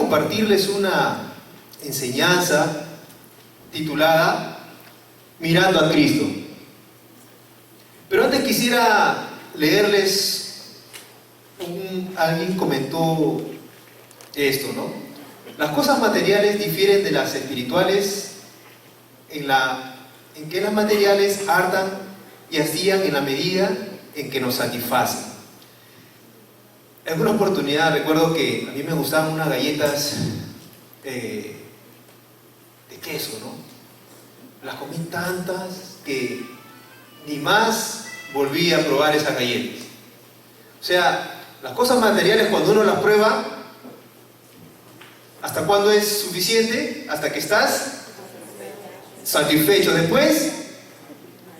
compartirles una enseñanza titulada Mirando a Cristo. Pero antes quisiera leerles, alguien comentó esto, ¿no? Las cosas materiales difieren de las espirituales en que las materiales hartan y hastían en la medida en que nos satisfacen. En alguna oportunidad recuerdo que a mí me gustaban unas galletas de queso, ¿no? Las comí tantas que ni más volví a probar esas galletas. O sea, las cosas materiales cuando uno las prueba, ¿hasta cuándo es suficiente? Hasta que estás satisfecho. Después,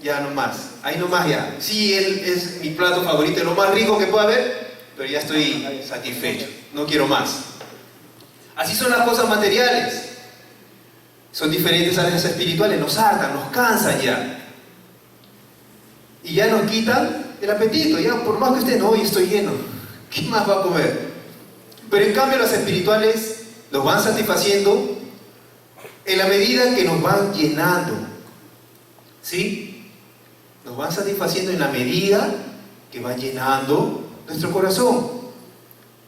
ya no más. Ahí no más ya. Sí, él es mi plato favorito, lo más rico que pueda haber, pero ya estoy satisfecho. No quiero más. Así son las cosas materiales. Son diferentes a las espirituales. Nos hartan, nos cansan ya. Y ya nos quitan el apetito. Ya por más que usted, no, hoy estoy lleno. ¿Qué más va a comer? Pero en cambio las espirituales nos van satisfaciendo en la medida que nos van llenando. ¿Sí? Nos van satisfaciendo en la medida que van llenando nuestro corazón.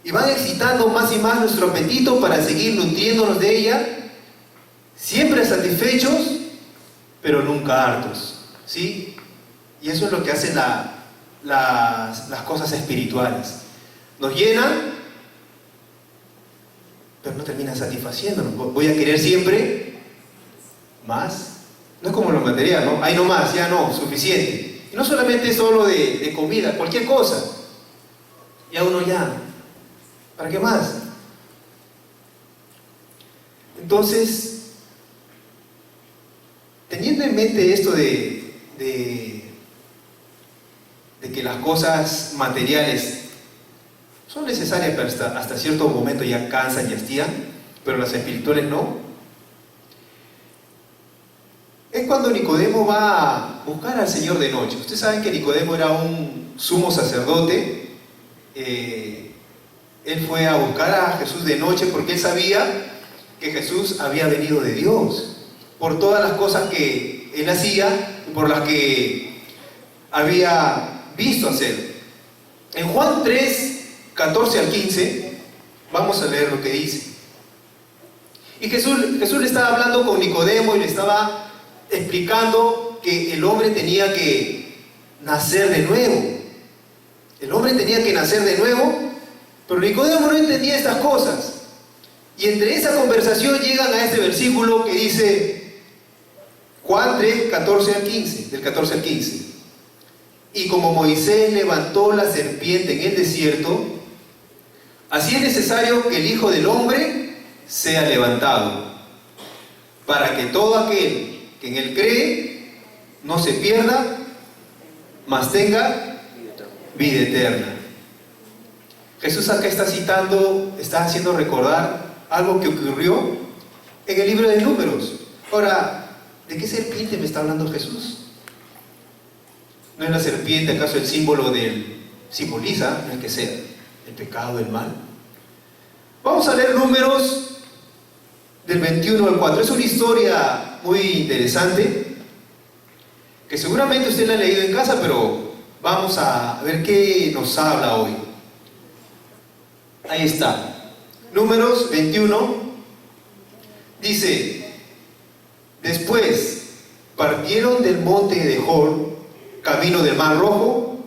Y van excitando más y más nuestro apetito para seguir nutriéndonos de ella, siempre satisfechos, pero nunca hartos. ¿Sí? Y eso es lo que hacen las cosas espirituales. Nos llenan, pero no terminan satisfaciéndonos. Voy a querer siempre más. No es como lo material, ¿no? Ahí no más, ya no, suficiente. Y no solamente solo de comida, cualquier cosa. Ya uno ya, ¿para qué más? Entonces, teniendo en mente esto de que las cosas materiales son necesarias, pero hasta cierto momento ya cansan y hastían, pero las espirituales no. Es cuando Nicodemo va a buscar al Señor de noche. Ustedes saben que Nicodemo era un sumo sacerdote. Él fue a buscar a Jesús de noche porque él sabía que Jesús había venido de Dios, por todas las cosas que él hacía y por las que había visto hacer. En Juan 3, 14 al 15, vamos a leer lo que dice. Y Jesús le estaba hablando con Nicodemo y le estaba explicando que el hombre tenía que nacer de nuevo. El hombre tenía que nacer de nuevo, pero Nicodemo no entendía estas cosas. Y entre esa conversación llegan a este versículo que dice, Juan 3, 14 al 15, del 14 al 15. Y como Moisés levantó la serpiente en el desierto, así es necesario que el Hijo del Hombre sea levantado, para que todo aquel que en él cree no se pierda, mas tenga vida eterna. Jesús acá está citando, está haciendo recordar algo que ocurrió en el libro de Números. Ahora, ¿de qué serpiente me está hablando Jesús? ¿No es la serpiente acaso el símbolo simboliza, el que sea, el pecado, el mal? Vamos a leer Números del 21 al 4. Es una historia muy interesante, que seguramente usted la ha leído en casa, pero vamos a ver qué nos habla hoy. Ahí está. Números 21 dice: después partieron del monte de Hor, camino del Mar Rojo,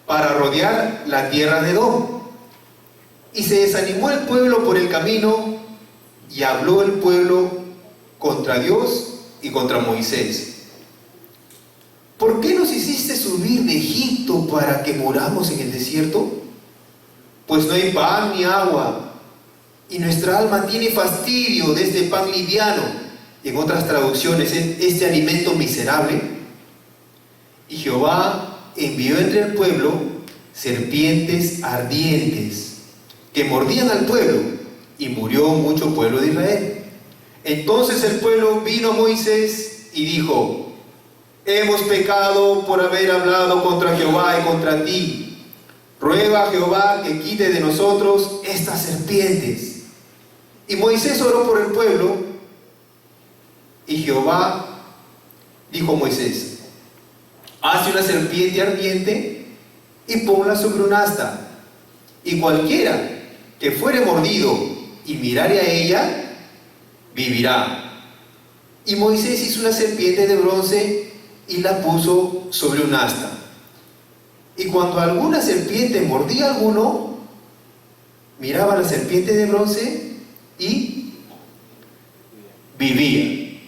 para rodear la tierra de Edom. Y se desanimó el pueblo por el camino, y habló el pueblo contra Dios y contra Moisés. ¿Por qué nos hiciste subir de Egipto para que muramos en el desierto? Pues no hay pan ni agua, y nuestra alma tiene fastidio de este pan liviano. Y en otras traducciones, este alimento miserable. Y Jehová envió entre el pueblo serpientes ardientes que mordían al pueblo, y murió mucho pueblo de Israel. Entonces el pueblo vino a Moisés y dijo: hemos pecado por haber hablado contra Jehová y contra ti. Ruega a Jehová que quite de nosotros estas serpientes. Y Moisés oró por el pueblo, y Jehová dijo a Moisés: haz una serpiente ardiente y ponla sobre un asta, y cualquiera que fuere mordido y mirare a ella, vivirá. Y Moisés hizo una serpiente de bronce y la puso sobre un asta. Y cuando alguna serpiente mordía a alguno, miraba a la serpiente de bronce y vivía.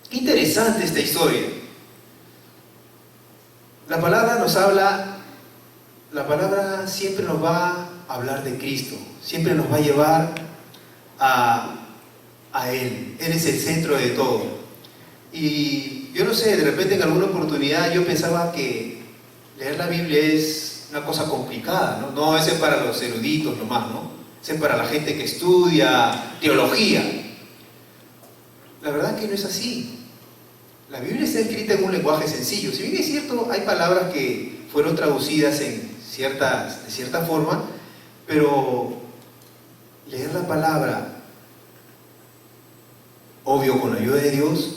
Qué interesante esta historia. La palabra nos habla, la palabra siempre nos va a hablar de Cristo, siempre nos va a llevar a Él. Él es el centro de todo. Y yo no sé, de repente en alguna oportunidad yo pensaba que leer la Biblia es una cosa complicada, ¿no? No, ese es para los eruditos nomás, ¿no? Ese es para la gente que estudia teología. La verdad que no es así. La Biblia está escrita en un lenguaje sencillo. Si bien es cierto, hay palabras que fueron traducidas de cierta forma, pero leer la palabra, obvio con la ayuda de Dios,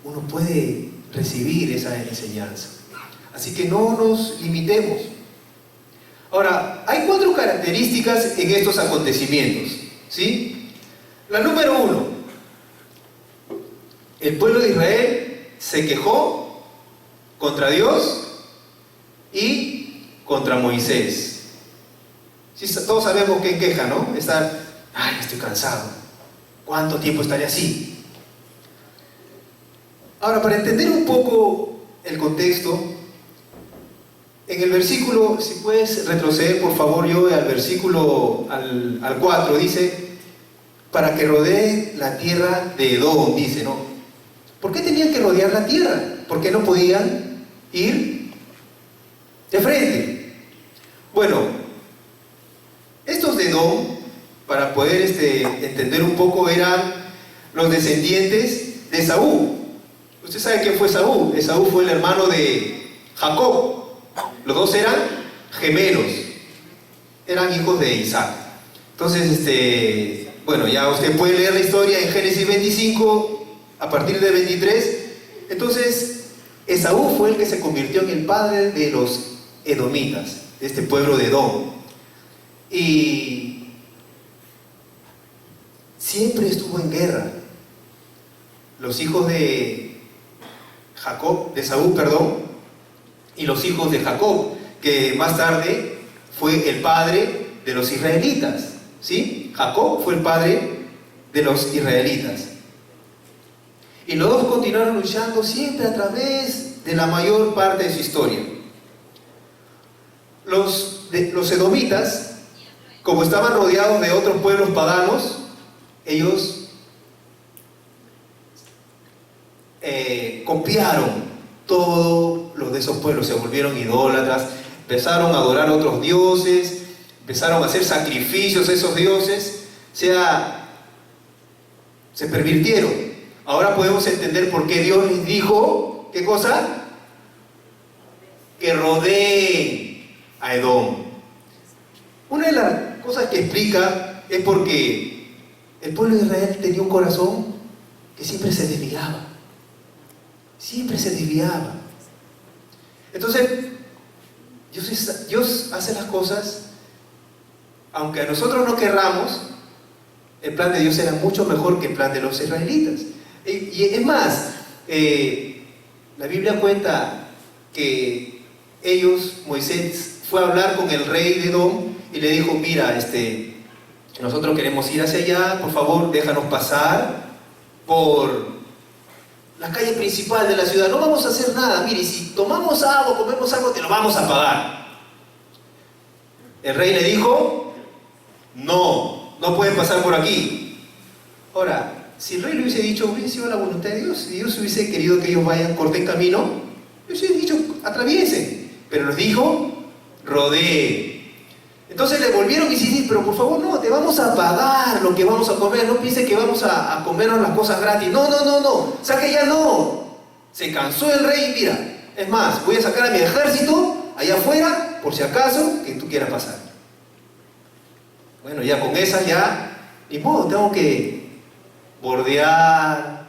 uno puede recibir esa enseñanza. Así que no nos limitemos. Ahora, hay 4 características en estos acontecimientos, ¿sí? La número 1, el pueblo de Israel se quejó contra Dios y contra Moisés. Sí, todos sabemos qué queja, ¿no? Estar, ay, estoy cansado. ¿Cuánto tiempo estaré así? Ahora, para entender un poco el contexto, en el versículo, si puedes retroceder por favor, yo al versículo al 4, dice, para que rodee la tierra de Edom, dice, ¿no? ¿Por qué tenían que rodear la tierra? ¿Por qué no podían ir de frente? Bueno, estos de Edom, para poder entender un poco, eran los descendientes de Esaú. Usted sabe quién fue Esaú. Esaú fue el hermano de Jacob. Los dos eran gemelos, eran hijos de Isaac. Entonces, bueno, ya usted puede leer la historia en Génesis 25, a partir de 23. Entonces, Esaú fue el que se convirtió en el padre de los edomitas, de este pueblo de Edom. Y siempre estuvo en guerra. Los hijos de Esaú, perdón, y los hijos de Jacob, que más tarde fue el padre de los israelitas, ¿sí? Jacob fue el padre de los israelitas. Y los dos continuaron luchando siempre a través de la mayor parte de su historia. Los edomitas, como estaban rodeados de otros pueblos paganos, ellos copiaron todo lo de esos pueblos, se volvieron idólatras, empezaron a adorar a otros dioses, empezaron a hacer sacrificios a esos dioses, se pervirtieron. Ahora podemos entender por qué Dios les dijo, ¿qué cosa? Que rodeen a Edom. Una de las cosas que explica es porque el pueblo de Israel tenía un corazón que siempre se desviaba. Siempre se desviaba. Entonces, Dios hace las cosas, aunque a nosotros no querramos, el plan de Dios era mucho mejor que el plan de los israelitas. Y es más, la Biblia cuenta que Moisés fue a hablar con el rey de Edom y le dijo, mira, nosotros queremos ir hacia allá, por favor, déjanos pasar por la calle principal de la ciudad, no vamos a hacer nada, mire, si tomamos agua, comemos algo, te lo vamos a pagar. El rey le dijo, no pueden pasar por aquí. Ahora, si el rey le hubiese dicho, hubiese sido la voluntad de Dios, si Dios hubiese querido que ellos vayan, corten camino, le hubiese dicho, atraviesen, pero les dijo, rodeen. Entonces le volvieron a insistir, pero por favor no, te vamos a pagar lo que vamos a comer, no pienses que vamos a comernos las cosas gratis, no, saque ya no. Se cansó el rey, mira, es más, voy a sacar a mi ejército allá afuera, por si acaso, que tú quieras pasar. Bueno, ya con esa ya Ni modo, tengo que bordear.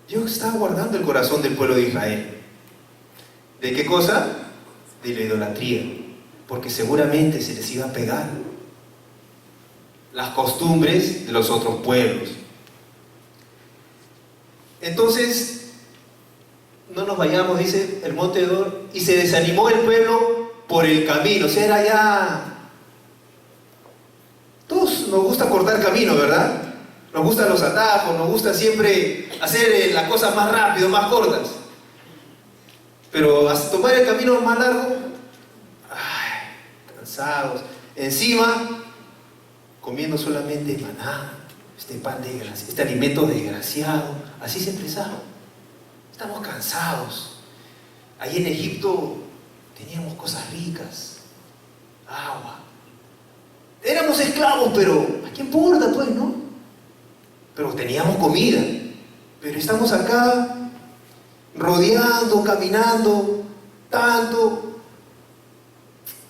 Dios estaba guardando el corazón del pueblo de Israel. ¿De qué cosa? De la idolatría. Porque seguramente se les iba a pegar las costumbres de los otros pueblos. Entonces, no nos vayamos, dice el monte de Dor, y se desanimó el pueblo por el camino. O sea, era ya... Todos nos gusta cortar camino, ¿verdad? Nos gustan los atajos, nos gusta siempre hacer las cosas más rápido, más cortas. Pero hasta tomar el camino más largo, ay, cansados. Encima, comiendo solamente maná, este pan desgraciado, este alimento desgraciado. Así se expresaba. Estamos cansados. Ahí en Egipto teníamos cosas ricas, agua. Éramos esclavos, pero ¿a qué importa, pues, no? Pero teníamos comida. Pero estamos acá, rodeando, caminando, tanto.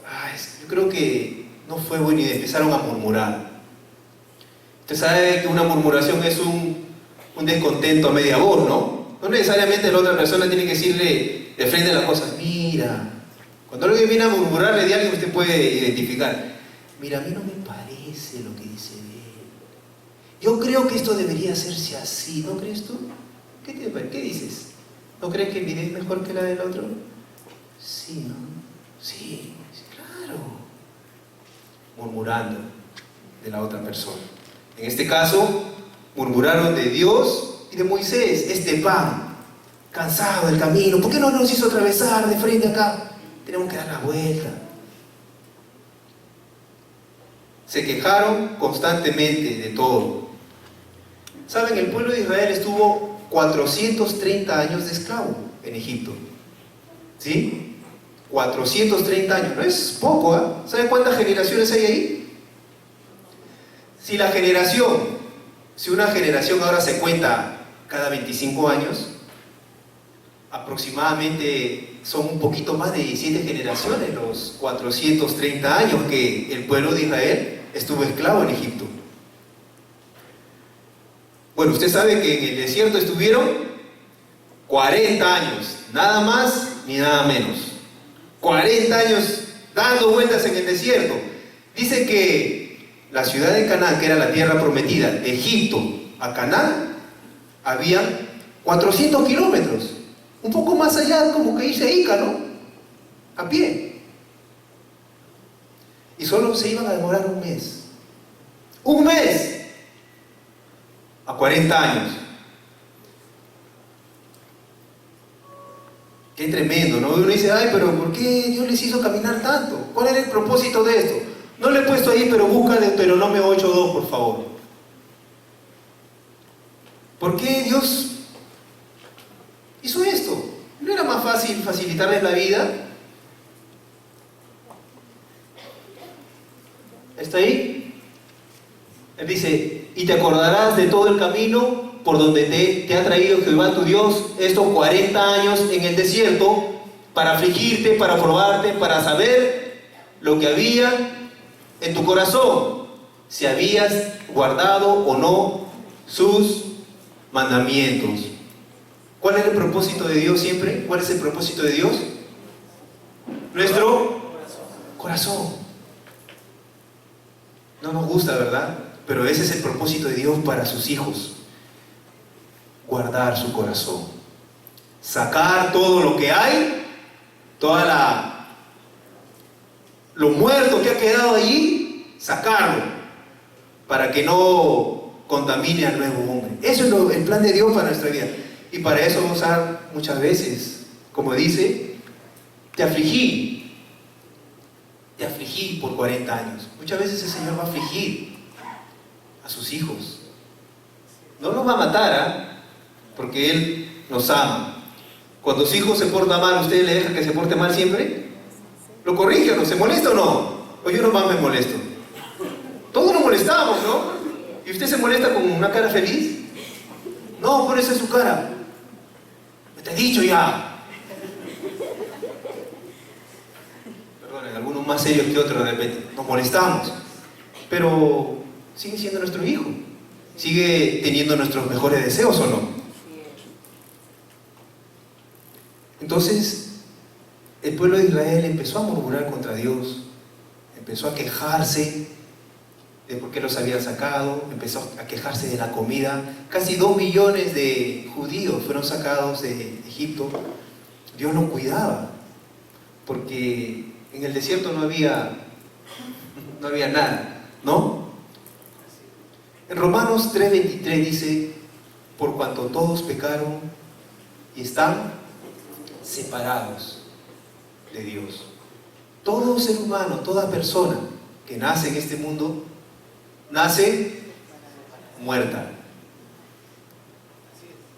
Ay, yo creo que no fue bueno y empezaron a murmurar. Usted sabe que una murmuración es un descontento a media voz, ¿no? No necesariamente la otra persona tiene que decirle de frente las cosas. Mira, cuando alguien viene a murmurarle de alguien, usted puede identificar. Mira, a mí no me parece lo que dice él. Yo creo que esto debería hacerse así, ¿no crees tú? ¿Qué dices? ¿No crees que mi idea es mejor que la del otro? Sí, ¿no? Sí, claro. Murmurando de la otra persona. En este caso, murmuraron de Dios y de Moisés. Este pan, cansado del camino, ¿por qué no nos hizo atravesar de frente acá? Tenemos que dar la vuelta. Se quejaron constantemente de todo. ¿Saben? El pueblo de Israel estuvo 430 años de esclavo en Egipto. ¿Sí? 430 años. No es poco, ¿eh? ¿Saben cuántas generaciones hay ahí? Si una generación ahora se cuenta cada 25 años, aproximadamente son un poquito más de 17 generaciones los 430 años que el pueblo de Israel estuvo esclavo en Egipto. Bueno, usted sabe que en el desierto estuvieron 40 años, nada más ni nada menos. 40 años dando vueltas en el desierto. Dice que la ciudad de Canaán, que era la tierra prometida, de Egipto a Canaán, había 400 kilómetros. Un poco más allá, como que irse a Ica, ¿no? A pie. Y solo se iban a demorar un mes. ¡Un mes! A 40 años. Qué tremendo, ¿no? Uno dice, ay, pero ¿por qué Dios les hizo caminar tanto? ¿Cuál era el propósito de esto? No le he puesto ahí, pero busca Deuteronomio 8:2, por favor. ¿Por qué Dios hizo esto? ¿No era más fácil facilitarles la vida? ¿Está ahí? Él dice, y te acordarás de todo el camino por donde te ha traído Jehová tu Dios estos 40 años en el desierto, para afligirte, para probarte, para saber lo que había en tu corazón, si habías guardado o no sus mandamientos. ¿Cuál es el propósito de Dios siempre? ¿Cuál es el propósito de Dios? Nuestro corazón. No nos gusta, ¿verdad? Pero ese es el propósito de Dios para sus hijos. Guardar su corazón. Sacar todo lo que hay, lo muerto que ha quedado allí, sacarlo, para que no contamine al nuevo hombre. Eso es el plan de Dios para nuestra vida. Y para eso vamos a usar muchas veces, como dice, te afligí por 40 años. Muchas veces el Señor va a afligir a sus hijos. No los va a matar, ¿eh? Porque Él nos ama. Cuando su hijo se porta mal, ¿usted le deja que se porte mal siempre? ¿Lo corrige o no? ¿Se molesta o no? O yo nomás me molesto. Todos nos molestamos, ¿no? ¿Y usted se molesta con una cara feliz? No, por esa es su cara. Te he dicho ya. Perdonen, algunos más serios que otros de repente. Nos molestamos. pero sigue siendo nuestro hijo, sigue teniendo nuestros mejores deseos, ¿o no? Entonces, el pueblo de Israel empezó a murmurar contra Dios, empezó a quejarse de por qué los habían sacado, empezó a quejarse de la comida. Casi 2 millones de judíos fueron sacados de Egipto. Dios los cuidaba, porque en el desierto no había nada, ¿no? En Romanos 3:23 dice: por cuanto todos pecaron y están separados de Dios. Todo ser humano, toda persona que nace en este mundo, nace muerta,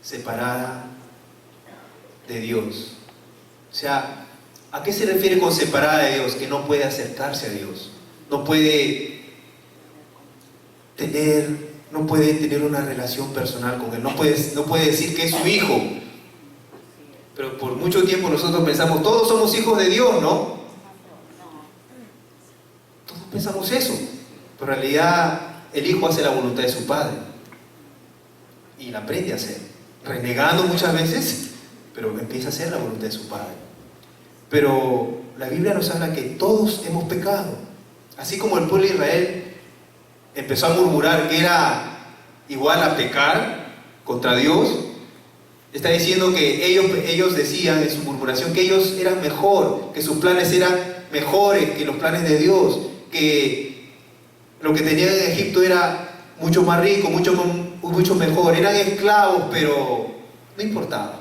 separada de Dios. O sea, ¿a qué se refiere con separada de Dios? Que no puede acercarse a Dios, no puede tener una relación personal con Él, no puede decir que es su hijo. Pero por mucho tiempo nosotros pensamos, todos somos hijos de Dios, ¿no? Todos pensamos eso, pero en realidad el hijo hace la voluntad de su padre y la aprende a hacer, renegando muchas veces, pero empieza a hacer la voluntad de su padre. Pero la Biblia nos habla que todos hemos pecado, así como el pueblo de Israel empezó a murmurar que era igual a pecar contra Dios. Está diciendo que ellos decían en su murmuración que ellos eran mejor, que sus planes eran mejores que los planes de Dios, que lo que tenían en Egipto era mucho más rico, mucho mejor. Eran esclavos, pero no importaba.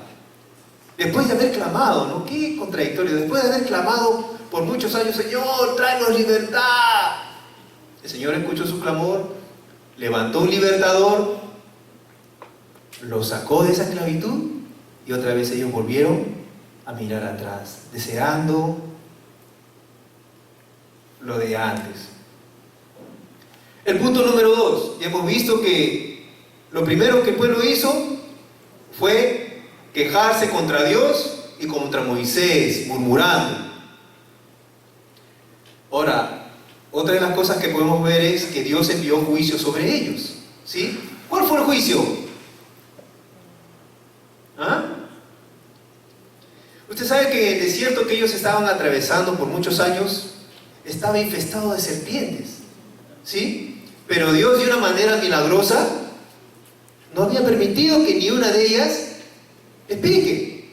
Después de haber clamado, ¿no? Qué contradictorio. Después de haber clamado por muchos años, Señor, tráenos libertad. El Señor escuchó su clamor, levantó un libertador, lo sacó de esa esclavitud y otra vez ellos volvieron a mirar atrás, deseando lo de antes. El punto número 2, ya hemos visto que lo primero que el pueblo hizo fue quejarse contra Dios y contra Moisés, murmurando. Ahora, otra de las cosas que podemos ver es que Dios envió juicio sobre ellos, ¿sí? ¿Cuál fue el juicio? ¿Ah? Usted sabe que el desierto que ellos estaban atravesando por muchos años estaba infestado de serpientes, ¿sí? Pero Dios, de una manera milagrosa, no había permitido que ni una de ellas les pique.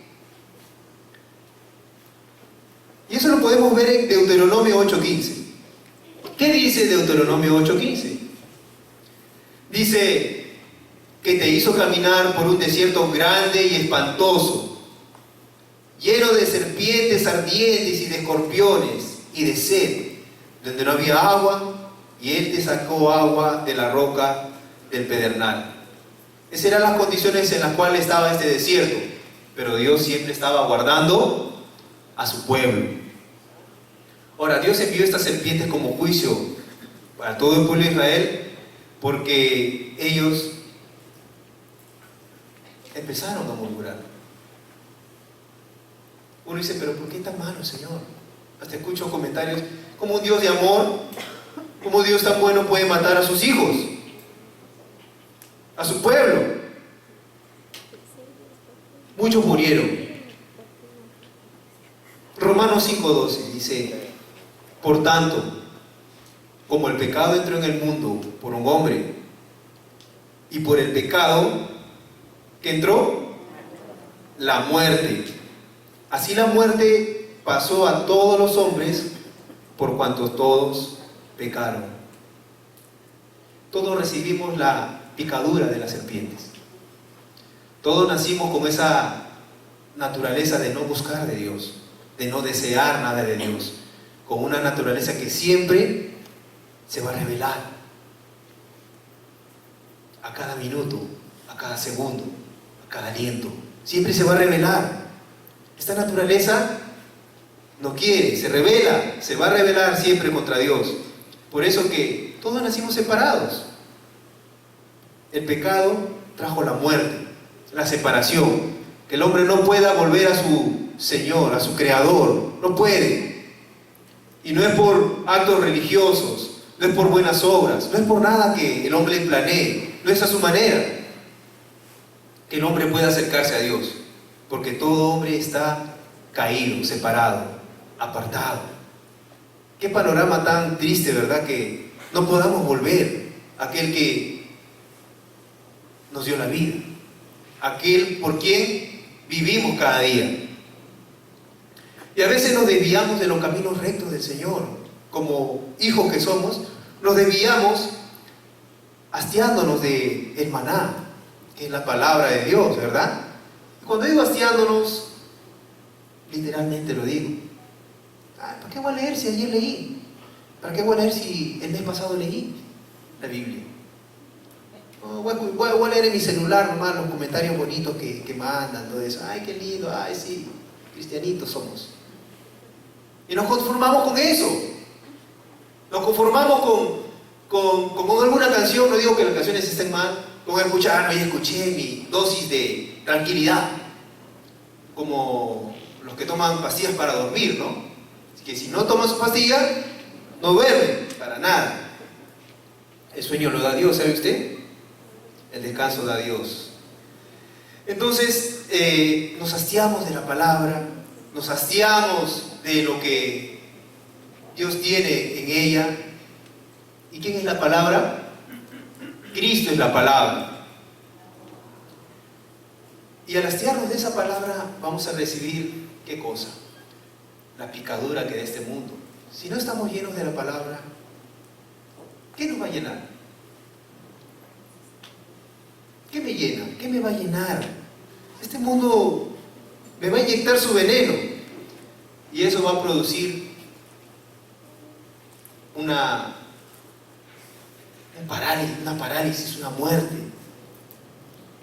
Y eso lo podemos ver en Deuteronomio 8:15. ¿Qué dice Deuteronomio 8:15? Dice que te hizo caminar por un desierto grande y espantoso, lleno de serpientes ardientes y de escorpiones y de sed, donde no había agua, y Él te sacó agua de la roca del pedernal. Esas eran las condiciones en las cuales estaba este desierto, pero Dios siempre estaba guardando a su pueblo. Ahora, Dios envió estas serpientes como juicio para todo el pueblo de Israel, porque ellos empezaron a murmurar. Uno dice, pero ¿por qué tan malo, Señor? Hasta escucho comentarios, como un Dios de amor, como un Dios tan bueno puede matar a sus hijos, a su pueblo. Muchos murieron. Romanos 5:12 dice: por tanto, como el pecado entró en el mundo por un hombre, y por el pecado que entró la muerte, así la muerte pasó a todos los hombres, por cuanto todos pecaron. Todos recibimos la picadura de las serpientes. Todos nacimos con esa naturaleza de no buscar de Dios, de no desear nada de Dios, con una naturaleza que siempre se va a revelar a cada minuto, a cada segundo, a cada aliento. Siempre se va a revelar. Esta naturaleza no quiere, se revela, se va a revelar siempre contra Dios. Por eso que todos nacimos separados. El pecado trajo la muerte, la separación, que el hombre no pueda volver a su Señor, a su Creador, no puede. Y no es por actos religiosos, no es por buenas obras, no es por nada que el hombre planee, no es a su manera que el hombre pueda acercarse a Dios, porque todo hombre está caído, separado, apartado. Qué panorama tan triste, ¿verdad? Que no podamos volver a aquel que nos dio la vida, aquel por quien vivimos cada día. Y a veces nos desviamos de los caminos rectos del Señor. Como hijos que somos, nos desviamos hastiándonos del maná, que es la palabra de Dios, ¿verdad? Y cuando digo hastiándonos, literalmente lo digo. ¿Para qué voy a leer si ayer leí? ¿Para qué voy a leer si el mes pasado leí la Biblia? Voy a leer en mi celular nomás los comentarios bonitos que mandan, todo eso. Ay, qué lindo, ay, sí, cristianitos somos. Y nos conformamos con eso. Nos conformamos con alguna canción, no digo que las canciones estén mal, con escuchar, hoy escuché mi dosis de tranquilidad, como los que toman pastillas para dormir, ¿no? Así que si no toman su pastilla, no duermen, para nada. El sueño lo da Dios, ¿sabe usted? El descanso da Dios. Entonces, nos hastiamos de la palabra, nos hastiamos de lo que Dios tiene en ella. ¿Y quién es la palabra? Cristo es la palabra. Y al hastiarnos de esa palabra vamos a recibir, ¿qué cosa? La picadura que da este mundo. Si no estamos llenos de la palabra, ¿qué nos va a llenar? ¿Qué me llena? ¿Qué me va a llenar? Este mundo me va a inyectar su veneno. Y eso va a producir una parálisis, una muerte,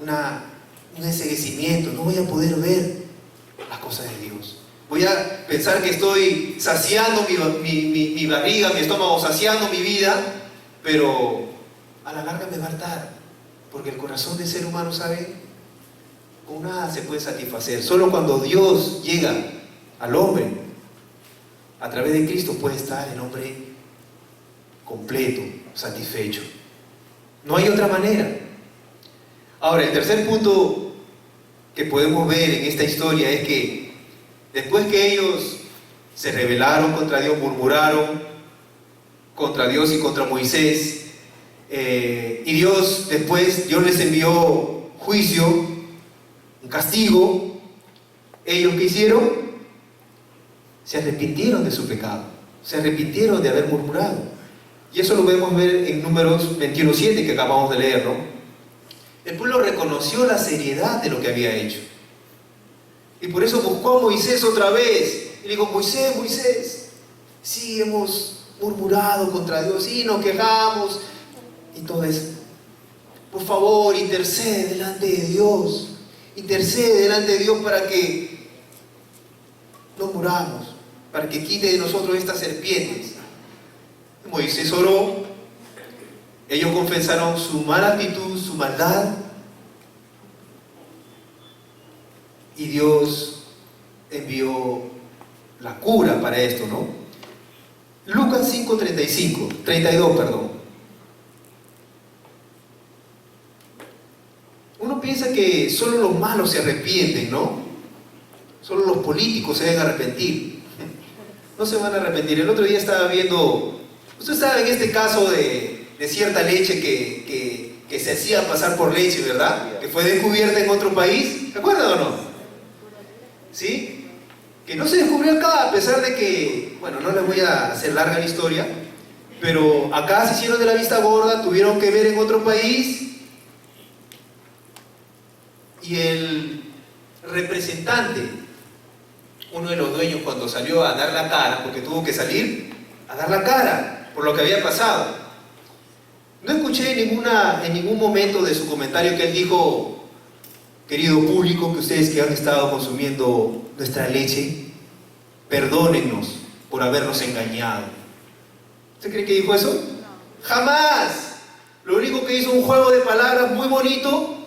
un enceguecimiento. No voy a poder ver las cosas de Dios. Voy a pensar que estoy saciando mi barriga, mi estómago, saciando mi vida, pero a la larga me va a hartar, porque el corazón del ser humano, ¿sabe? Con nada se puede satisfacer. Solo cuando Dios llega al hombre, a través de Cristo puede estar el hombre completo, satisfecho. No hay otra manera. Ahora, el tercer punto que podemos ver en esta historia es que después que ellos se rebelaron contra Dios, murmuraron contra Dios y contra Moisés, y Dios les envió juicio, un castigo. ¿Ellos qué hicieron? Se arrepintieron de su pecado, se arrepintieron de haber murmurado. Y eso lo podemos ver en Números 21:7 que acabamos de leer, ¿no? El pueblo reconoció la seriedad de lo que había hecho. Y por eso buscó a Moisés otra vez. Y le dijo, Moisés, sí hemos murmurado contra Dios, sí nos quejamos y todo eso. Por favor, intercede delante de Dios. Intercede delante de Dios para que no muramos, para que quite de nosotros estas serpientes. Moisés oró, ellos confesaron su mala actitud, su maldad, y Dios envió la cura para esto, ¿no? Lucas 32, perdón. Uno piensa que solo los malos se arrepienten, ¿no? Solo los políticos se deben arrepentir. No se van a arrepentir. El otro día estaba viendo, usted sabe en este caso de cierta leche que se hacía pasar por leche, ¿verdad? Que fue descubierta en otro país. ¿Se acuerdan o no? ¿Sí? Que no se descubrió acá, a pesar de que, bueno, no les voy a hacer larga la historia, pero acá se hicieron de la vista gorda, tuvieron que ver en otro país, y el representante, uno de los dueños, cuando salió a dar la cara, porque tuvo que salir a dar la cara por lo que había pasado, no escuché en ningún momento de su comentario que él dijo, querido público, que ustedes que han estado consumiendo nuestra leche, perdónennos por habernos engañado. ¿Usted cree que dijo eso? No. Jamás. Lo único que hizo un juego de palabras muy bonito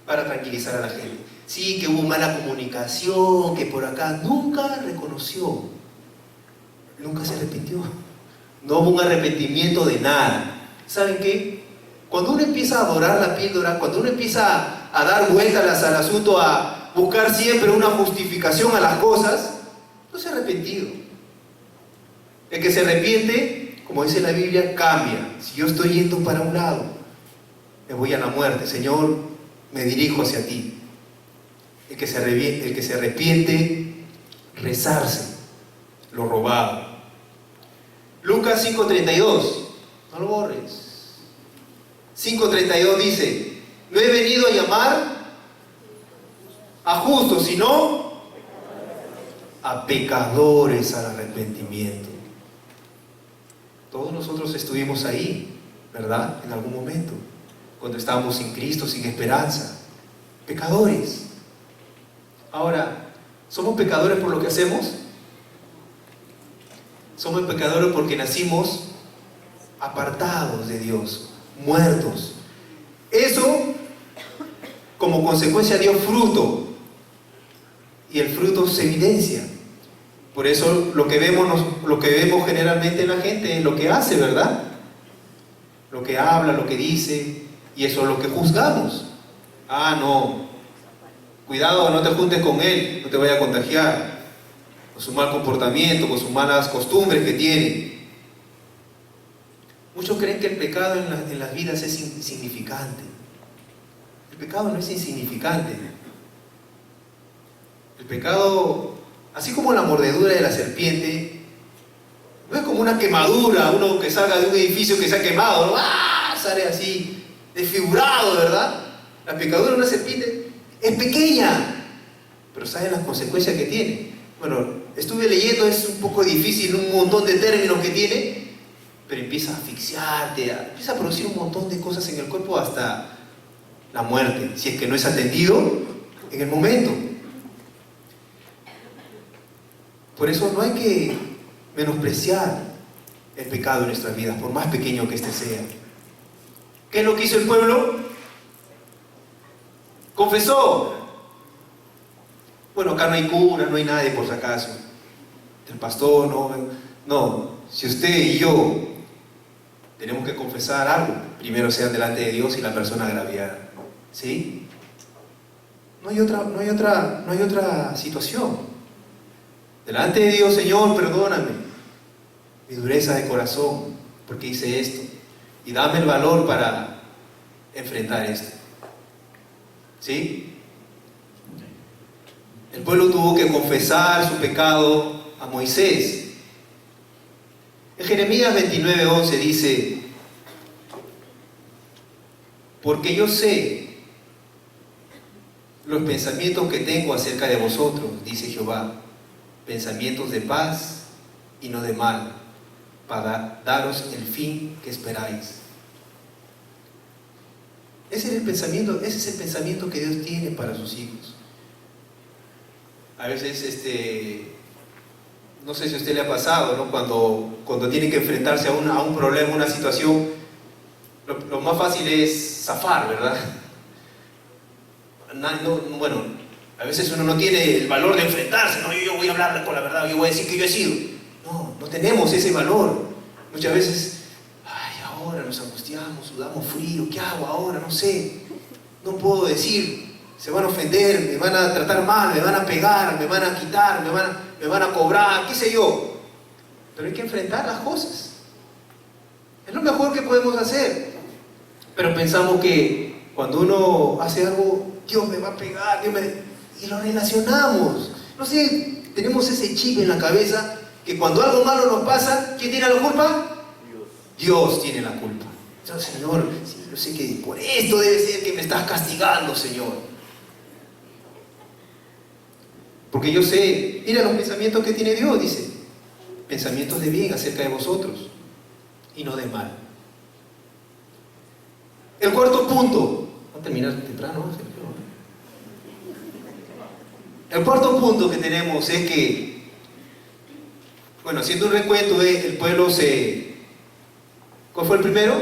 para tranquilizar a la gente. Sí, que hubo mala comunicación, que por acá nunca reconoció, nunca se arrepintió. No hubo un arrepentimiento de nada. ¿Saben qué? Cuando uno empieza a adorar la píldora, cuando uno empieza a dar vueltas al asunto, a buscar siempre una justificación a las cosas, no se ha arrepentido. El que se arrepiente, como dice la Biblia, cambia. Si yo estoy yendo para un lado, me voy a la muerte. Señor, me dirijo hacia ti. El que se arrepiente, resarce lo robado. Lucas 5:32, no lo borres. 5:32 dice: no he venido a llamar a justos, sino a pecadores al arrepentimiento. Todos nosotros estuvimos ahí, ¿verdad? En algún momento, cuando estábamos sin Cristo, sin esperanza. Pecadores. Ahora, ¿somos pecadores por lo que hacemos? Somos pecadores porque nacimos apartados de Dios, muertos. Eso, como consecuencia, dio fruto. Y el fruto se evidencia. Por eso lo que vemos generalmente en la gente es lo que hace, ¿verdad? Lo que habla, lo que dice, y eso es lo que juzgamos. Ah, no, cuidado, no te juntes con él, no te vaya a contagiar, con su mal comportamiento, con sus malas costumbres que tiene. Muchos creen que el pecado en las vidas es insignificante. El pecado no es insignificante. El pecado, así como la mordedura de la serpiente, no es como una quemadura, uno que salga de un edificio que se ha quemado, ¿no? ¡Ah! Sale así, desfigurado, ¿verdad? La picadura de una serpiente es pequeña, pero ¿saben las consecuencias que tiene? Bueno, estuve leyendo, es un poco difícil, un montón de términos que tiene, pero empieza a asfixiarte, empieza a producir un montón de cosas en el cuerpo hasta la muerte, si es que no es atendido en el momento. Por eso no hay que menospreciar el pecado en nuestras vidas, por más pequeño que éste sea. ¿Qué es lo que hizo el pueblo? Confesó. Bueno, acá no hay cura, no hay nadie por si acaso. El pastor, no. Si usted y yo tenemos que confesar algo, primero sea delante de Dios y la persona agraviada. ¿Sí? No hay otra situación. Delante de Dios: Señor, perdóname mi dureza de corazón, porque hice esto, y dame el valor para enfrentar esto. ¿Sí? El pueblo tuvo que confesar su pecado a Moisés. En Jeremías 29:11 dice: porque yo sé los pensamientos que tengo acerca de vosotros, dice Jehová, pensamientos de paz y no de mal, para daros el fin que esperáis. Ese es el pensamiento que Dios tiene para sus hijos. A veces, no sé si a usted le ha pasado, ¿no? Cuando tiene que enfrentarse a un problema, una situación, lo más fácil es zafar, ¿verdad? Bueno, a veces uno no tiene el valor de enfrentarse, no, yo voy a hablar con la verdad, yo voy a decir que yo he sido. No tenemos ese valor. Muchas veces, ahora nos angustiamos, sudamos frío, ¿qué hago ahora? No sé, no puedo decir, se van a ofender, me van a tratar mal, me van a pegar, me van a quitar, me van a cobrar, qué sé yo. Pero hay que enfrentar las cosas. Es lo mejor que podemos hacer. Pero pensamos que cuando uno hace algo, Dios me va a pegar, y lo relacionamos. No sé, tenemos ese chip en la cabeza que cuando algo malo nos pasa, ¿quién tiene la culpa? Dios tiene la culpa. Entonces, Señor, sí, yo sé que por esto debe ser que me estás castigando, Señor. Porque yo sé, mira los pensamientos que tiene Dios, dice, pensamientos de bien acerca de vosotros y no de mal. El cuarto punto, va a terminar temprano, ¿no? El cuarto punto que tenemos es que, bueno, haciendo un recuento, el pueblo ¿cuál fue el primero?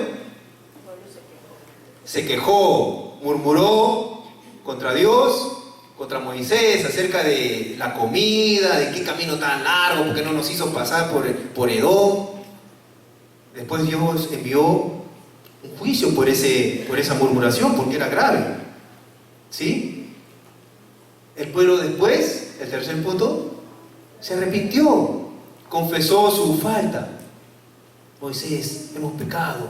Se quejó, murmuró contra Dios, contra Moisés, acerca de la comida, de qué camino tan largo, porque no nos hizo pasar por Edom. Después Dios envió un juicio por esa murmuración, porque era grave. ¿Sí? El pueblo después, el tercer punto, se arrepintió, confesó su falta. Moisés, hemos pecado,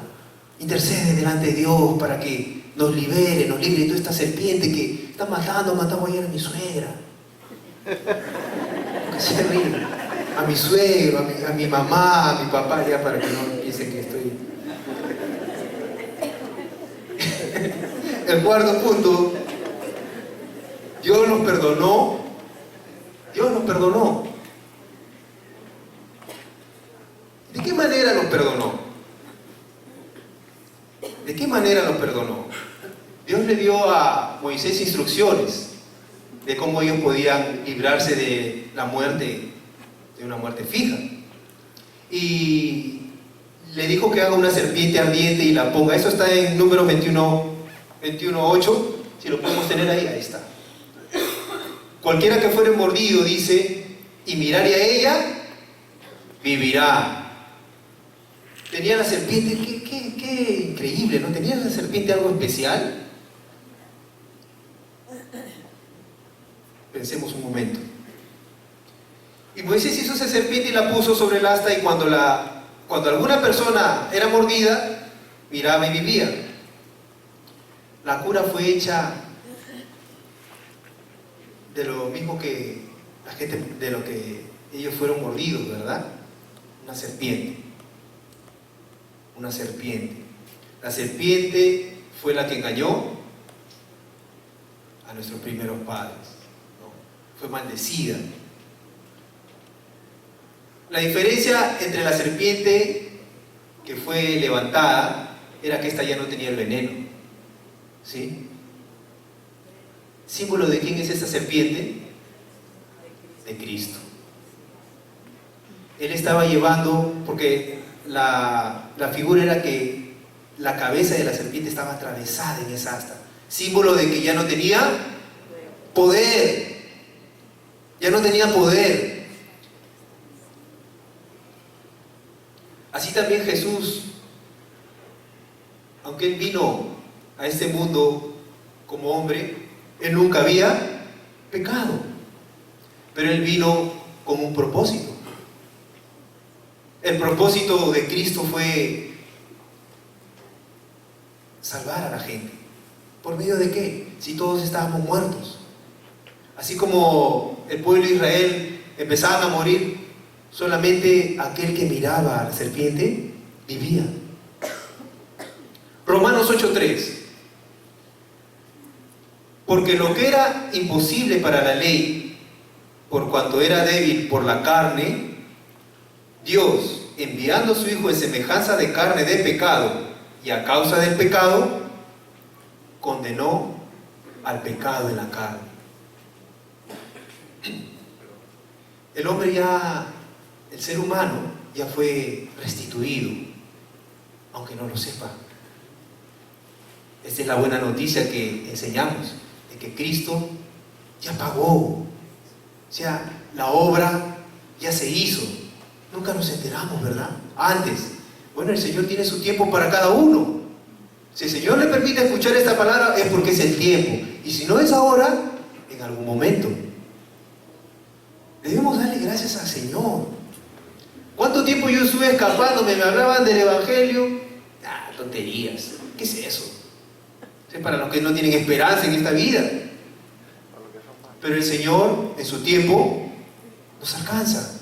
intercede delante de Dios para que nos libere de toda esta serpiente que está matando ayer a mi suegra. Es terrible. A mi suegro, a mi mamá, a mi papá, ya para que no piensen que estoy... El cuarto punto, Dios nos perdonó. Dios nos perdonó. ¿De qué manera nos perdonó? ¿De qué manera nos perdonó? Dios le dio a Moisés instrucciones de cómo ellos podían librarse de la muerte, de una muerte fija. Y le dijo que haga una serpiente ardiente y la ponga. Eso está en Números 21:8. Si lo podemos tener ahí, ahí está. Cualquiera que fuere mordido, dice, y mirare a ella, vivirá. Tenía la serpiente, qué increíble, ¿no? ¿Tenía la serpiente algo especial? Pensemos un momento. Y Moisés hizo esa serpiente y la puso sobre el asta, y cuando alguna persona era mordida, miraba y vivía. La cura fue hecha de lo mismo que la gente, de lo que ellos fueron mordidos, ¿verdad? Una serpiente. Una serpiente. La serpiente fue la que engañó a nuestros primeros padres, ¿no? Fue maldecida. La diferencia entre la serpiente que fue levantada era que esta ya no tenía el veneno. ¿Sí? ¿Símbolo de quién es esta serpiente? De Cristo. Él estaba llevando, porque la figura era que la cabeza de la serpiente estaba atravesada en esa asta. Símbolo de que ya no tenía poder. Ya no tenía poder. Así también Jesús, aunque Él vino a este mundo como hombre, Él nunca había pecado. Pero Él vino con un propósito. El propósito de Cristo fue salvar a la gente. ¿Por medio de qué? Si todos estábamos muertos. Así como el pueblo de Israel empezaban a morir, solamente aquel que miraba a la serpiente vivía. Romanos 8:3. Porque lo que era imposible para la ley, por cuanto era débil por la carne, Dios, enviando a su Hijo en semejanza de carne de pecado, y a causa del pecado, condenó al pecado en la carne. El hombre el ser humano ya fue restituido, aunque no lo sepa. Esta es la buena noticia que enseñamos, de que Cristo ya pagó. O sea, la obra ya se hizo. Nunca nos enteramos, ¿verdad? Antes. Bueno, el Señor tiene su tiempo para cada uno. Si el Señor le permite escuchar esta palabra, es porque es el tiempo. Y si no es ahora, en algún momento. Debemos darle gracias al Señor. ¿Cuánto tiempo yo estuve escapándome? Me hablaban del Evangelio. Tonterías. ¿Qué es eso? Es para los que no tienen esperanza en esta vida. Pero el Señor, en su tiempo, nos alcanza.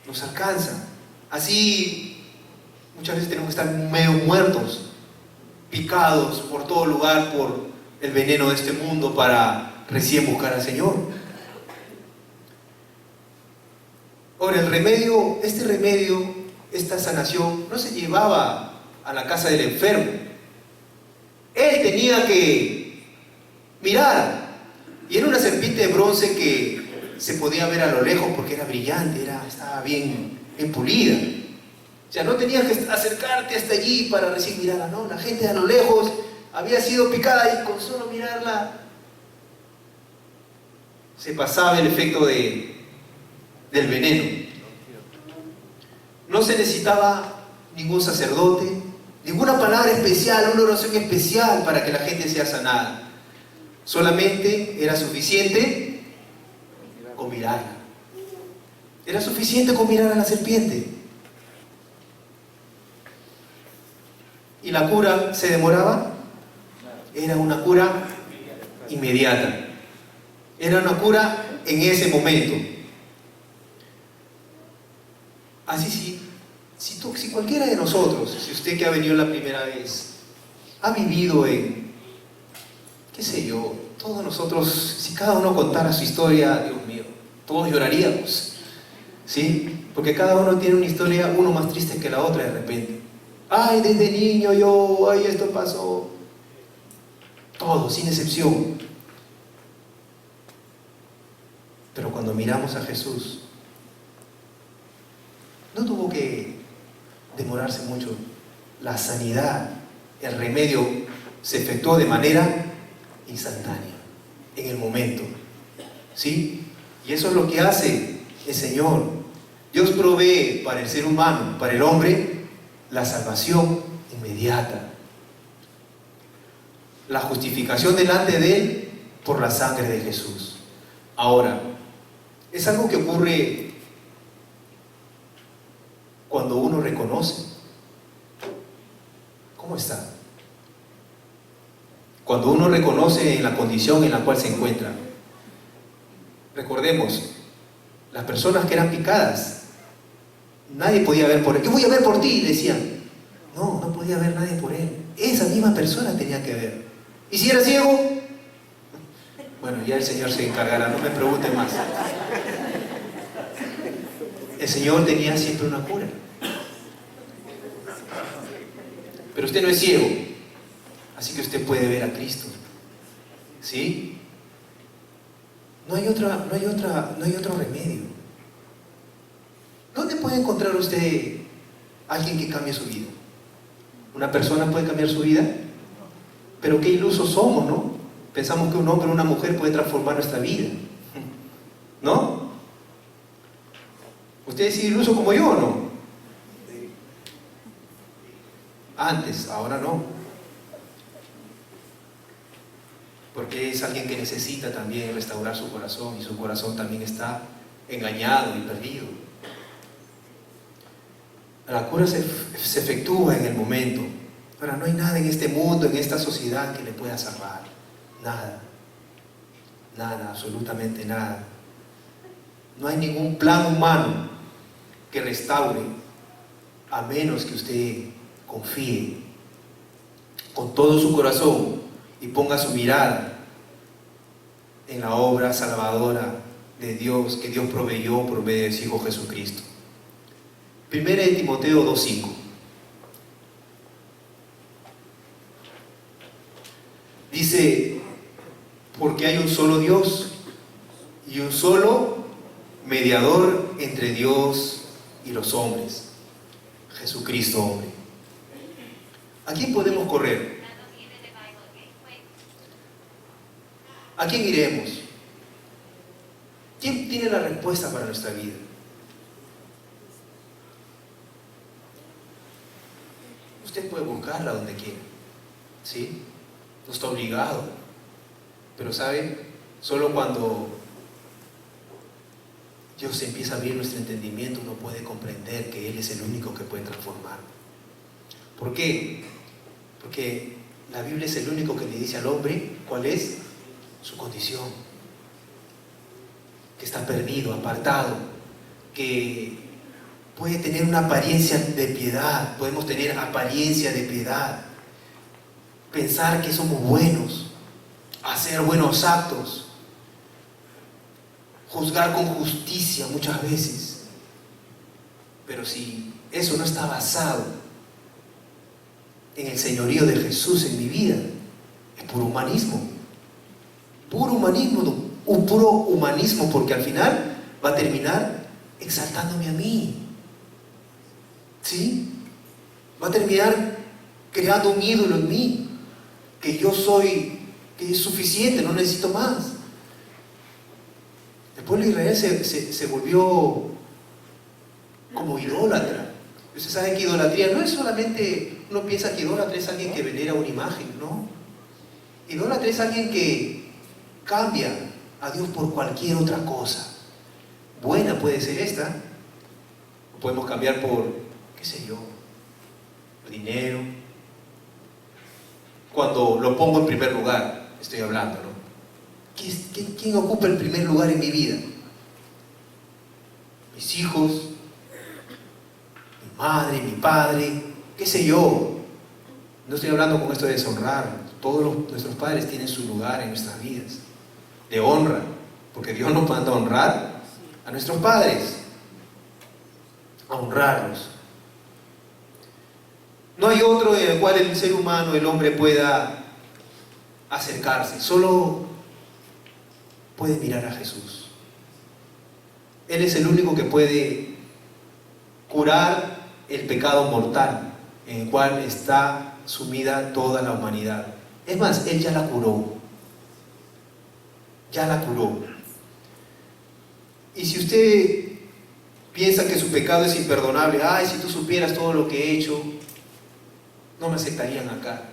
Nos alcanza. Así, muchas veces tenemos que estar medio muertos, picados por todo lugar por el veneno de este mundo para recién buscar al Señor. Ahora, este remedio, esta sanación, no se llevaba a la casa del enfermo. Él tenía que mirar. Y era una serpiente de bronce que se podía ver a lo lejos porque era brillante, estaba bien pulida. O sea, no tenías que acercarte hasta allí para recién mirarla, no. La gente a lo lejos había sido picada y con solo mirarla se pasaba el efecto del veneno. No se necesitaba ningún sacerdote, ninguna palabra especial, una oración especial para que la gente sea sanada. Solamente era suficiente con mirarla. Era suficiente con mirar a la serpiente. ¿Y la cura se demoraba? Era una cura inmediata. Era una cura en ese momento. Así si cualquiera de nosotros, si usted que ha venido la primera vez, ha vivido en, qué sé yo, todos nosotros, si cada uno contara su historia, Dios mío, todos lloraríamos, ¿sí? Porque cada uno tiene una historia, uno más triste que la otra de repente. Ay, desde niño yo, ay, esto pasó. Todos, sin excepción. Pero cuando miramos a Jesús, no tuvo que demorarse mucho. La sanidad, el remedio se efectuó de manera instantánea, en el momento. ¿Sí? Y eso es lo que hace el Señor. Dios provee para el ser humano, para el hombre, la salvación inmediata. La justificación delante de Él por la sangre de Jesús. Ahora, es algo que ocurre cuando uno reconoce. ¿Cómo está? Cuando uno reconoce la condición en la cual se encuentra. Recordemos, las personas que eran picadas, nadie podía ver por él. Yo voy a ver por ti, decían. No, no podía ver nadie por él. Esa misma persona tenía que ver. ¿Y si era ciego? Bueno, ya el Señor se encargará, no me pregunte más. El Señor tenía siempre una cura. Pero usted no es ciego, así que usted puede ver a Cristo. ¿Sí? No hay otro remedio. ¿Dónde puede encontrar usted alguien que cambie su vida? ¿Una persona puede cambiar su vida? Pero qué ilusos somos, ¿no? Pensamos que un hombre o una mujer puede transformar nuestra vida. ¿No? ¿Usted es iluso como yo o no? Antes, ahora no. Porque es alguien que necesita también restaurar su corazón y su corazón también está engañado y perdido. La cura se efectúa en el momento. Ahora, no hay nada en este mundo, en esta sociedad que le pueda salvar. Nada. Nada, absolutamente nada. No hay ningún plan humano que restaure, a menos que usted confíe con todo su corazón y ponga su mirada en la obra salvadora de Dios que Dios proveyó por medio de su Hijo Jesucristo. Primera de Timoteo 2:5. Dice, porque hay un solo Dios y un solo mediador entre Dios y los hombres, Jesucristo hombre. ¿A quién podemos correr? ¿A quién iremos? ¿Quién tiene la respuesta para nuestra vida? Usted puede buscarla donde quiera, ¿sí? No está obligado. Pero ¿sabe? Solo cuando Dios empieza a abrir nuestro entendimiento, uno puede comprender que Él es el único que puede transformar. ¿Por qué? Porque la Biblia es el único que le dice al hombre cuál es su condición. Que está perdido, apartado, que puede tener una apariencia de piedad, podemos tener apariencia de piedad, pensar que somos buenos, hacer buenos actos, juzgar con justicia muchas veces. Pero si eso no está basado en el señorío de Jesús en mi vida, es puro humanismo, un puro humanismo, porque al final va a terminar exaltándome a mí, ¿sí? Va a terminar creando un ídolo en mí, que yo soy, que es suficiente, no necesito más. El pueblo de Israel se volvió como idólatra, Usted sabe que idolatría no es solamente, uno piensa que idólatra es alguien que venera una imagen, ¿no? Idólatra es alguien que cambia a Dios por cualquier otra cosa. Buena puede ser esta, o podemos cambiar por, qué sé yo, dinero. Cuando lo pongo en primer lugar, estoy hablando, ¿no? ¿Quién ocupa el primer lugar en mi vida? Mis hijos, mi madre, mi padre, qué sé yo. No estoy hablando con esto de deshonrar. Todos nuestros padres tienen su lugar en nuestras vidas, de honra, porque Dios nos manda a honrar a nuestros padres, a honrarlos. No hay otro en el cual el ser humano, el hombre, pueda acercarse. Solo puede mirar a Jesús. Él es el único que puede curar el pecado mortal en el cual está sumida toda la humanidad. Es más, Él ya la curó. Ya la curó. Y si usted piensa que su pecado es imperdonable, ay, si tú supieras todo lo que he hecho, no me aceptarían acá.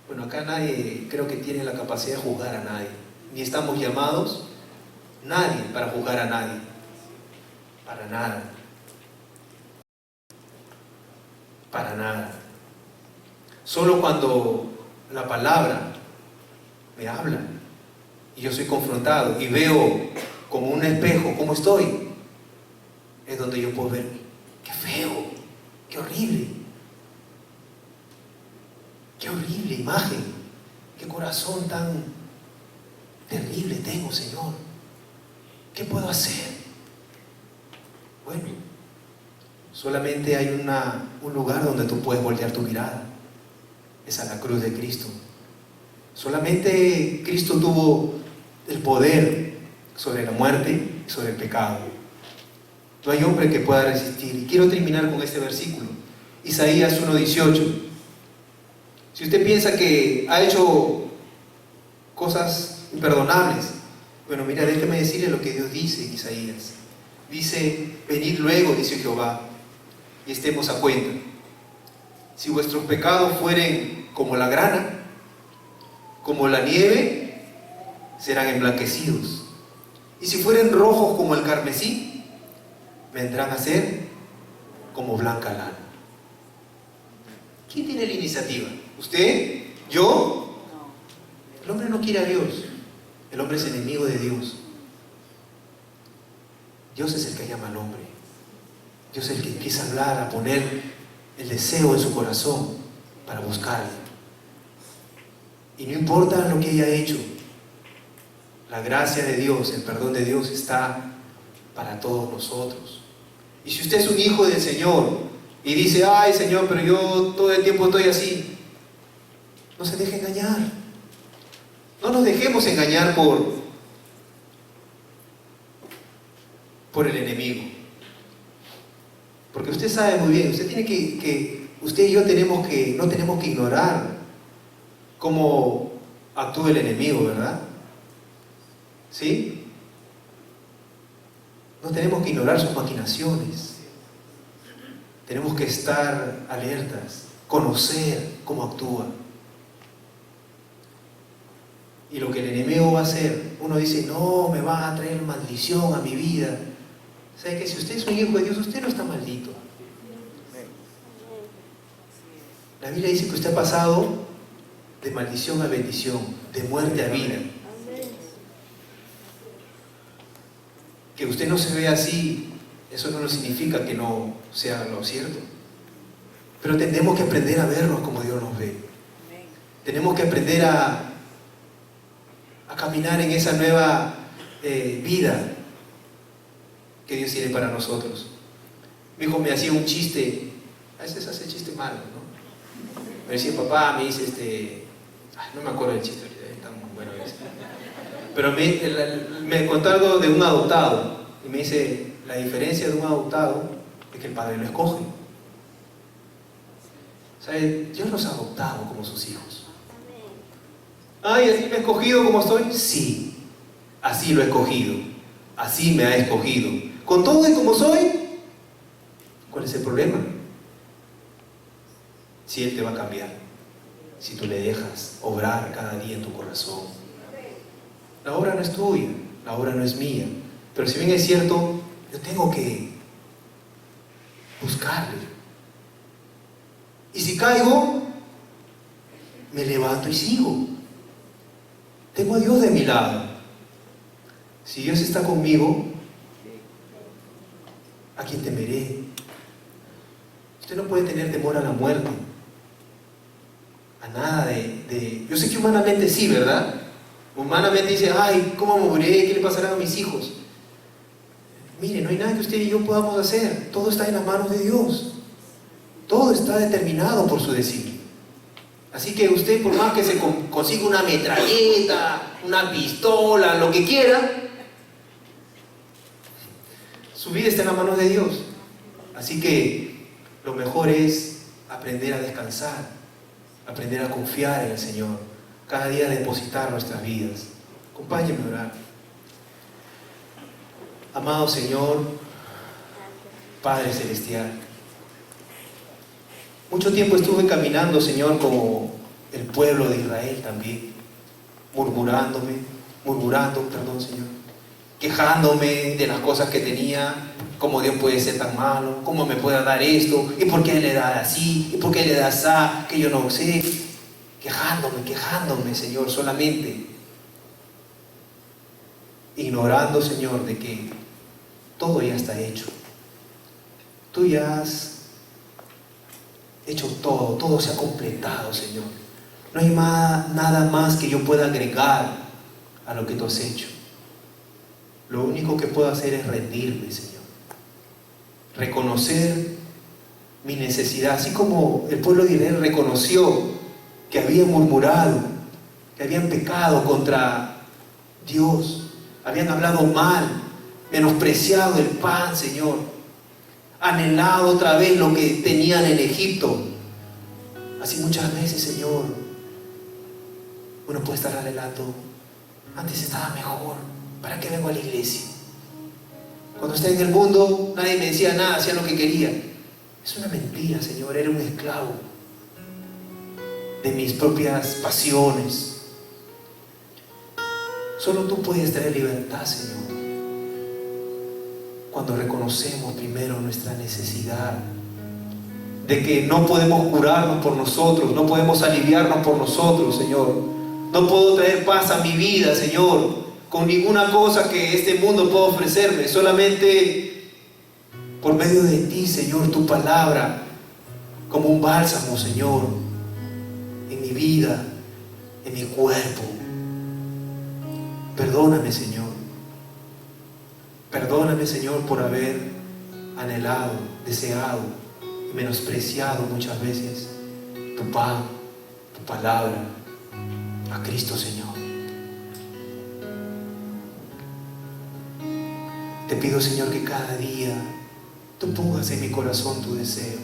Bueno, acá nadie creo que tiene la capacidad de juzgar a nadie. Ni estamos llamados, nadie, para juzgar a nadie. Para nada. Para nada. Solo cuando la palabra me habla y yo soy confrontado y veo como un espejo cómo estoy, es donde yo puedo ver, qué feo, qué horrible imagen, qué corazón tan terrible tengo, Señor. ¿Qué puedo hacer? Bueno, solamente hay un lugar donde tú puedes voltear tu mirada. Es a la cruz de Cristo. Solamente Cristo tuvo el poder sobre la muerte y sobre el pecado. No hay hombre que pueda resistir. Y quiero terminar con este versículo. Isaías 1:18. Si usted piensa que ha hecho cosas imperdonables, bueno, mira, déjeme decirle lo que Dios dice en Isaías. Dice, venid luego, dice Jehová, y estemos a cuenta. Si vuestros pecados fueren como la grana, como la nieve, serán emblanquecidos. Y si fueren rojos como el carmesí, vendrán a ser como blanca lana. ¿Quién tiene la iniciativa? ¿Usted? ¿Yo? El hombre no quiere a Dios. El hombre es enemigo de Dios. Dios es el que llama al hombre. Dios es el que empieza a hablar, a poner el deseo en su corazón para buscarle. Y no importa lo que haya hecho, la gracia de Dios, el perdón de Dios está para todos nosotros. Y si usted es un hijo del Señor y dice, ay Señor, pero yo todo el tiempo estoy así, no se deje engañar. No nos dejemos engañar por el enemigo. Porque usted sabe muy bien, usted tiene usted y yo no tenemos que ignorar cómo actúa el enemigo, ¿verdad? ¿Sí? No tenemos que ignorar sus maquinaciones. Tenemos que estar alertas, conocer cómo actúa. Y lo que el enemigo va a hacer, uno dice, no, me va a traer maldición a mi vida. ¿Sabe que si usted es un hijo de Dios, usted no está maldito? La Biblia dice que usted ha pasado de maldición a bendición, de muerte a vida. Que usted no se vea así, eso no significa que no sea lo cierto. Pero tenemos que aprender a vernos como Dios nos ve. Tenemos que aprender a caminar en esa nueva vida que Dios tiene para nosotros. Mi hijo me hacía un chiste, a veces hace chiste malo, ¿no? Me decía, papá, me dice no me acuerdo del chiste ahorita, es tan bueno ese. Pero me contó algo de un adoptado, y me dice, la diferencia de un adoptado es que el padre lo escoge. ¿Sabe? Dios nos ha adoptado como sus hijos. Ay, ¿así me ha escogido como soy? Sí, así lo he escogido, así me ha escogido. Con todo y como soy, ¿cuál problema. Si Él te va a cambiar, si tú le dejas obrar cada día en tu corazón. La obra no es tuya, la obra no es mía, pero si bien es cierto, yo tengo que buscarle. Y si caigo, me levanto y sigo. Tengo a Dios de mi lado. Si Dios está conmigo, ¿a quién temeré? Usted no puede tener temor a la muerte, a nada Yo sé que humanamente sí, ¿verdad? Humanamente dice, ay, ¿cómo moriré? ¿Qué le pasará a mis hijos? Mire, no hay nada que usted y yo podamos hacer. Todo está en las manos de Dios. Todo está determinado por su designio. Así que usted, por más que se consiga una metralleta, una pistola, lo que quiera, su vida está en las manos de Dios. Así que lo mejor es aprender a descansar, aprender a confiar en el Señor, cada día depositar nuestras vidas. Acompáñenme a orar. Amado Señor, Padre Celestial, mucho tiempo estuve caminando, Señor, como el pueblo de Israel también, murmurando, Señor, quejándome de las cosas que tenía. ¿Cómo Dios puede ser tan malo? ¿Cómo me puede dar esto? ¿Y por qué Él le da así? ¿Y por qué Él le da así? Que yo no sé. Quejándome, Señor, solamente. Ignorando, Señor, de que todo ya está hecho. Tú ya has hecho todo se ha completado, Señor. No hay nada más que yo pueda agregar a lo que tú has hecho. Lo único que puedo hacer es rendirme, Señor. Reconocer mi necesidad, así como el pueblo de Israel reconoció que habían murmurado, que habían pecado contra Dios, habían hablado mal, menospreciado el pan, Señor, anhelado otra vez lo que tenían en Egipto. Así muchas veces, Señor, uno puede estar anhelando, antes estaba mejor, ¿para qué vengo a la iglesia? Cuando estaba en el mundo, nadie me decía nada, hacía lo que quería. Es una mentira, Señor, era un esclavo de mis propias pasiones. Solo tú puedes traer libertad, Señor, cuando reconocemos primero nuestra necesidad, de que no podemos curarnos por nosotros, no podemos aliviarnos por nosotros, Señor. No puedo traer paz a mi vida, Señor, con ninguna cosa que este mundo pueda ofrecerme, solamente por medio de ti, Señor, tu palabra, como un bálsamo, Señor, en mi vida, en mi cuerpo. Perdóname, Señor. Perdóname, Señor, por haber anhelado, deseado y menospreciado muchas veces tu pan, tu palabra, a Cristo, Señor. Te pido, Señor, que cada día tú pongas en mi corazón tu deseo,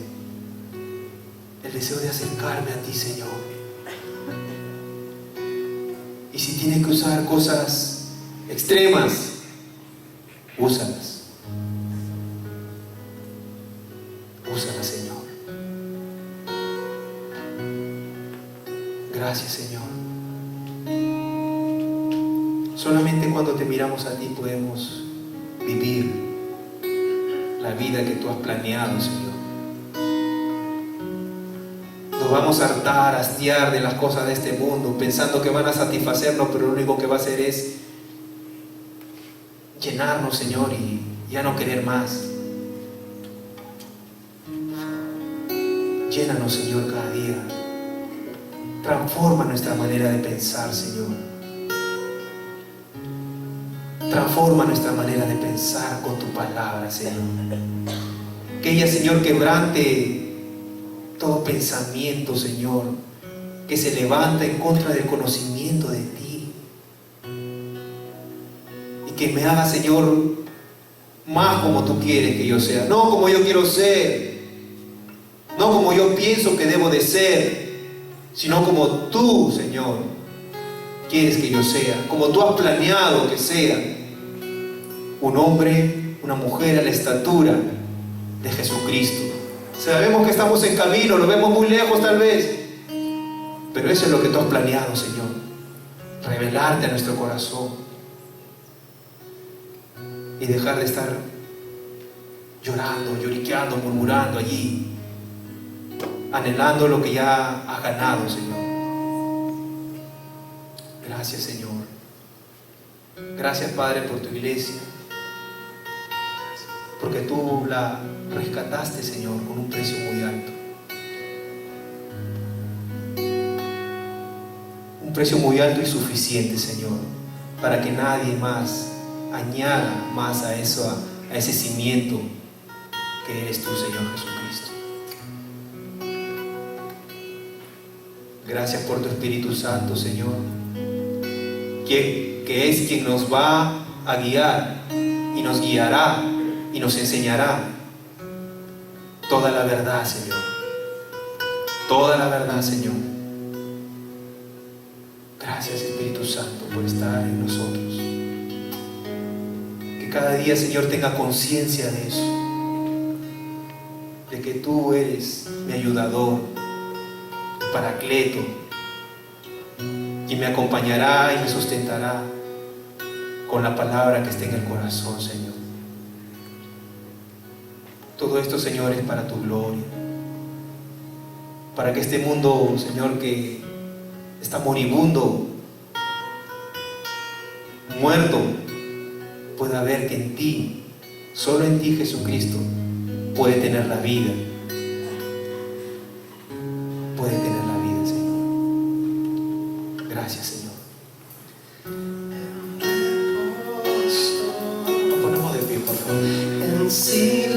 el deseo de acercarme a ti, Señor. Y si tienes que usar cosas extremas, úsalas. Úsalas, Señor. Gracias, Señor. Solamente cuando te miramos a ti podemos vivir la vida que tú has planeado, Señor. Nos vamos a hartar, a hastiar de las cosas de este mundo, pensando que van a satisfacernos, pero lo único que va a hacer es llenarnos, Señor, y ya no querer más. Llénanos, Señor, cada día. Transforma nuestra manera de pensar, Señor. Transforma nuestra manera de pensar con tu palabra, Señor. Que ella, Señor, quebrante todo pensamiento, Señor, que se levanta en contra del conocimiento de ti. Y que me haga, Señor, más como tú quieres que yo sea. No como yo quiero ser. No como yo pienso que debo de ser. Sino como tú, Señor, quieres que yo sea. Como tú has planeado que sea. Un hombre, una mujer a la estatura de Jesucristo. Sabemos que estamos en camino, lo vemos muy lejos tal vez. Pero eso es lo que tú has planeado, Señor. Revelarte a nuestro corazón. Y dejar de estar llorando, lloriqueando, murmurando allí. Anhelando lo que ya has ganado, Señor. Gracias, Señor. Gracias, Padre, por tu iglesia. Porque tú la rescataste, Señor, con un precio muy alto. Un precio muy alto y suficiente, Señor, para que nadie más añada más a eso, a ese cimiento que eres tú, Señor Jesucristo. Gracias por tu Espíritu Santo, Señor, que es quien nos va a guiar y nos guiará y nos enseñará toda la verdad, Señor. Toda la verdad, Señor. Gracias, Espíritu Santo, por estar en nosotros. Que cada día, Señor, tenga conciencia de eso, de que tú eres mi ayudador, mi paracleto, y me acompañará y me sustentará con la palabra que esté en el corazón, Señor. Todo esto, Señor, es para tu gloria, para que este mundo, Señor, que está moribundo, muerto, pueda ver que en ti, solo en ti, Jesucristo, puede tener la vida